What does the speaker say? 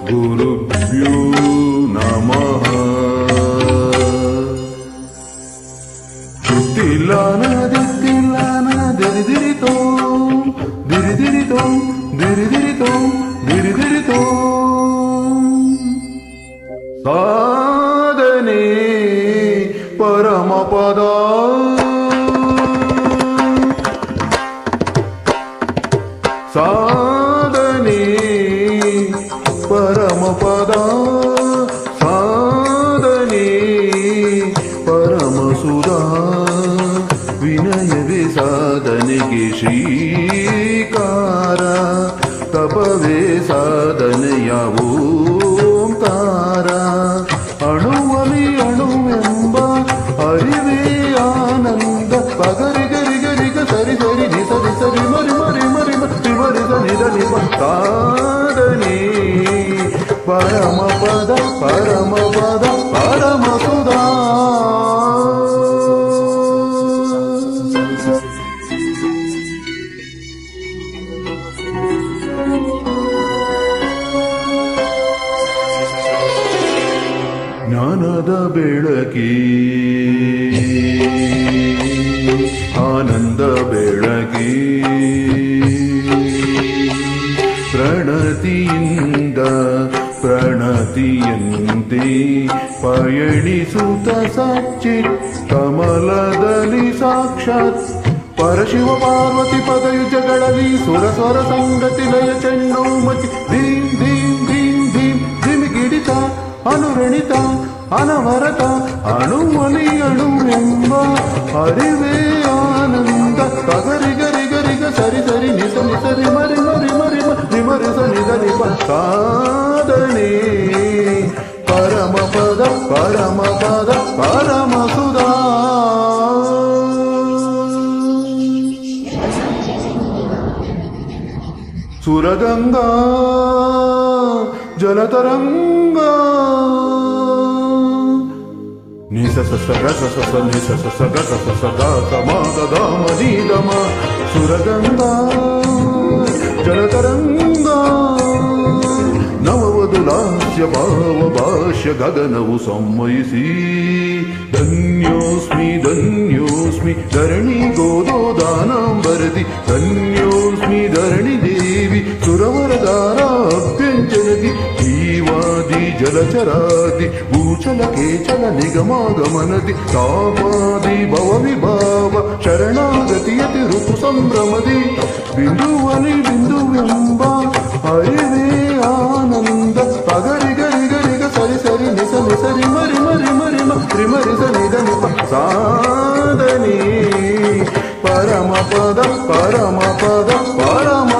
ಗುರುಭ್ಯೋ ನಮಃ. ದಿತ್ತಿಲ್ಲಾನ ದಿತ್ತಿಲ್ಲಾನ ದಿರಿದಿರಿತೋ ದಿರಿದಿರಿತೋ ದಿರಿದಿರಿತೋ ದಿರಿದಿರಿತೋ. ಸಾಧನೆ ಪರಮಪದ ಸಾಧನೆ ಪರಮಪದ ಸಾಧನೆ ಪರಮಸುಧ. ವಿನಯವೇ ಸಾಧನೆಗೆ ಶ್ರೀಕಾರ, ತಪವೇ ಸಾಧನೆಯ ಓಂಕಾರ. ಅಣುವಲಿ ಅಣುವೆಂಬ ಅರಿವೇ ಆನಂದ. ಪಗರಿಗರಿಗರಿಗ ಸರಿ ಸರಿ ನಿ ಸರಿ ಸರಿ ಮರಿ ಮರಿ ಮರಿ ಮರಿ ಮರಿ ಸನಿ ಧನಿ. ಸಾಧನೆ ಪರಮಪದ ಪರಮಪದ ಪರಮಸುಧಾ. ಜ್ಞಾನದ ಬೆಳಕಿ ಆನಂದ ಬೆಳಕಿ. ಪ್ರಣತಿಯಿಂದ ಪ್ರಣತಿಯಂತೆ ಪಯಣಿಸುತ್ತ ಸಚ್ಚಿತ್ ಕಮಲದಲ್ಲಿ ಸಾಕ್ಷಾತ್ ಪರಶಿವ ಪಾರ್ವತಿ ಪದಯುಜಗಳಲ್ಲಿ ಸುರ ಸ್ವರ ಸಂಗತಿ ಲಯ ಚೆನ್ನೌಮತಿ. ಧೀಂ ಧೀಂ ಧೀಂ ಧೀಂ ಧಿಮಿಗಿಡಿತ ಅನುರಣಿತ ಅನವರತ. ಅಣುವಲಿ ಅಣುವೆಂಬ ಅರಿವೇ ಆನಂದ. ಪಗರಿಗರಿಗರಿಗ ಸರಿ ಸರಿ ನಿಸ ನಿಸರಿ ಮರಿ ಮರಿ ಮರಿ ಮರಿ ಮರಿ ಸನಿ ಧನಿ. ಸಾಧನೆ ಪರಮಪದ ಪರಮಪದ ಪರಮಸುಧಾ. ಸುರಗಂಗಾ ಜಲತರಂಗ ನಿಸ ಸ ಸ ಗ ಸ ಸ ಸ ನಿ ಸ ಸ ಸ ಗ ಸ ಸ ಸ ಗ ಸ ಮ ಗ ಗ ಮ ನಿ ದ ಮ. ಸುರಗಂಗಾ ಜಲತರಂಗ ನವವಧುಲಾಸ್ಯ ಭಾವ ಭಾಷ್ಯ ಗಗನವು ಸಂಮಯಿಸಿ. ಧನ್ಯೋಸ್ಮಿ ಧನ್ಯೋಸ್ಮಿ ಧರಣಿ ಗೋದೋದಾನಾಂಬರದಿ. ಧನ್ಯೋಸ್ಮಿ ಧರಣಿ ದೇವಿ ಸುರವರದಾರ ಅಭ್ಯಂಜನದಿ. ಜೀವಾದಿ ಜಲಚರಾದಿ ಭೂಚಲ ಕೇಚಲ ನಿಗಮಾಗಮನದಿ. ತಾಪಾದಿ ಭವ ವಿಭಾವ ಶರಣಾಗತಿಯತಿ ಋತು ಸಂಭ್ರಮದಿ. ಬಿಂದುವಲಿ ಬಿಂದುವೆಂಬ ಅರಿವೇ ಆನಂದ. ಪಗರಿಗರಿಗರಿಗ ಸರಿ ಸರಿ ನಿಸ ನಿಸರಿ ಮರಿ ಮರಿ ಮರಿ ಮರಿ ಮರಿ ಸನಿ ಧನಿ. ಸಾಧನೆ ಪರಮಪದ ಪರಮಪದ ಪರಮ